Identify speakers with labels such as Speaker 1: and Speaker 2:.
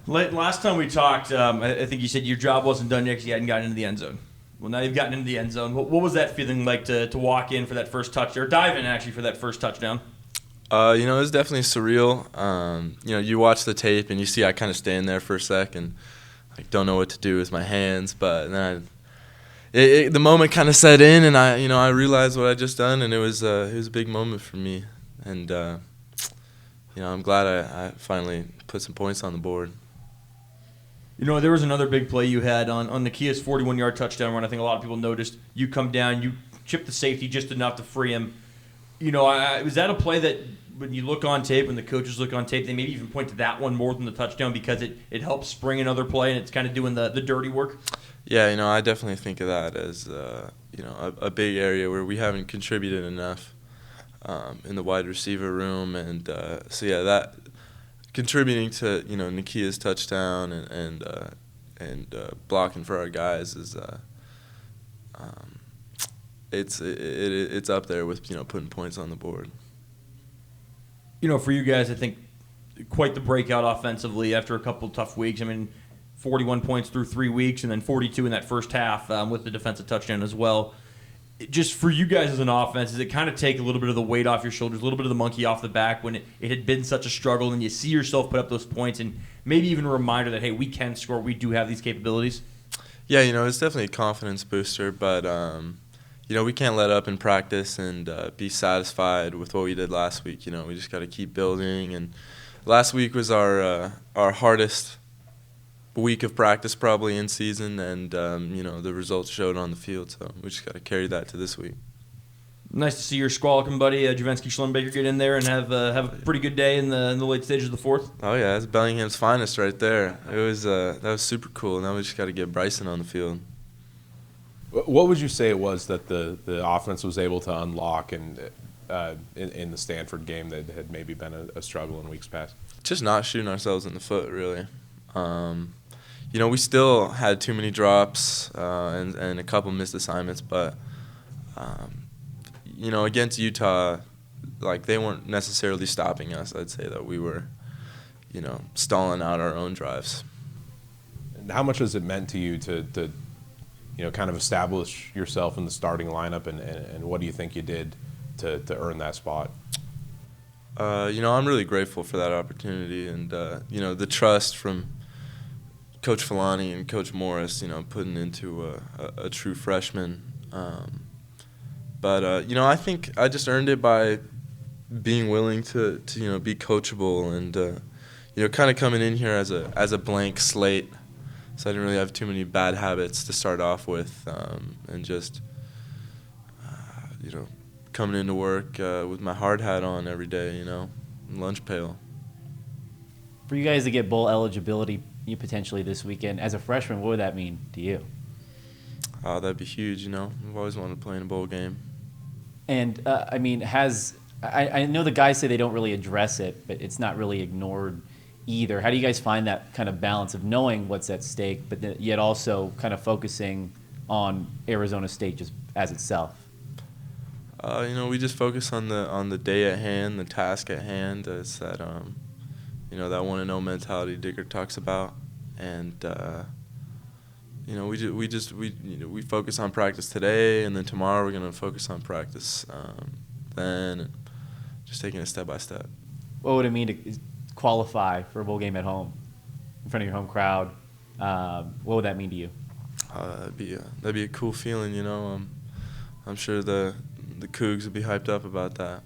Speaker 1: Last time we talked, I think you said your job wasn't done yet because you hadn't gotten into the end zone. Well, now you've gotten into the end zone. What was that feeling like to walk in for that first touch, or dive in actually for that first touchdown?
Speaker 2: It was definitely surreal. You watch the tape and you see I kind of stand there for a sec and like don't know what to do with my hands, but then the moment kind of set in and I realized what I just done, and it was a big moment for me, and I'm glad I finally put some points on the board.
Speaker 1: There was another big play you had on Nakia's 41-yard touchdown run. I think a lot of people noticed. You come down, you chip the safety just enough to free him. Was that a play that when you look on tape, when the coaches look on tape, they maybe even point to that one more than the touchdown because it helps spring another play and it's kind of doing the dirty work?
Speaker 2: Yeah, I definitely think of that as a big area where we haven't contributed enough in the wide receiver room, and that contributing to Nakia's touchdown and blocking for our guys is it's up there with putting points on the board.
Speaker 1: For you guys, I think quite the breakout offensively after a couple of tough weeks. I mean, 41 points through 3 weeks and then 42 in that first half with the defensive touchdown as well. Just for you guys as an offense, does it kind of take a little bit of the weight off your shoulders, a little bit of the monkey off the back when it had been such a struggle and you see yourself put up those points and maybe even a reminder that, hey, we can score, we do have these capabilities?
Speaker 2: Yeah, it's definitely a confidence booster, but we can't let up in practice and be satisfied with what we did last week. We just got to keep building, and last week was our hardest week of practice probably in season, and the results showed on the field, so we just got to carry that to this week.
Speaker 1: Nice to see your Squalicum buddy Javenski Schlumbaker get in there and have a pretty good day in the late stages of the fourth.
Speaker 2: Oh yeah, that's Bellingham's finest right there. It was that was super cool. Now we just got to get Bryson on the field.
Speaker 3: What would you say it was that the offense was able to unlock and in the Stanford game that had maybe been a struggle in weeks past?
Speaker 2: Just not shooting ourselves in the foot, really. We still had too many drops and a couple missed assignments, but against Utah, like they weren't necessarily stopping us. I'd say that we were, stalling out our own drives.
Speaker 3: And how much has it meant to you to kind of establish yourself in the starting lineup, and what do you think you did to earn that spot?
Speaker 2: I'm really grateful for that opportunity, and the trust from Coach Filani and Coach Morris, putting into a true freshman. But I think I just earned it by being willing to be coachable and kind of coming in here as a blank slate. So I didn't really have too many bad habits to start off with, and just coming into work with my hard hat on every day, lunch pail.
Speaker 4: For you guys to get bowl eligibility potentially this weekend, as a freshman, what would that mean to you?
Speaker 2: Oh, that'd be huge. I've always wanted to play in a bowl game.
Speaker 4: And I know the guys say they don't really address it, but it's not really ignored either. How do you guys find that kind of balance of knowing what's at stake, but yet also kind of focusing on Arizona State just as itself?
Speaker 2: We just focus on the day at hand, the task at hand. It's that that want to know mentality Digger talks about, and we focus on practice today, and then tomorrow we're gonna focus on practice then, and just taking it step by step.
Speaker 4: What would it mean to qualify for a bowl game at home in front of your home crowd? What would that mean to you?
Speaker 2: That'd be a cool feeling. I'm sure the Cougs would be hyped up about that.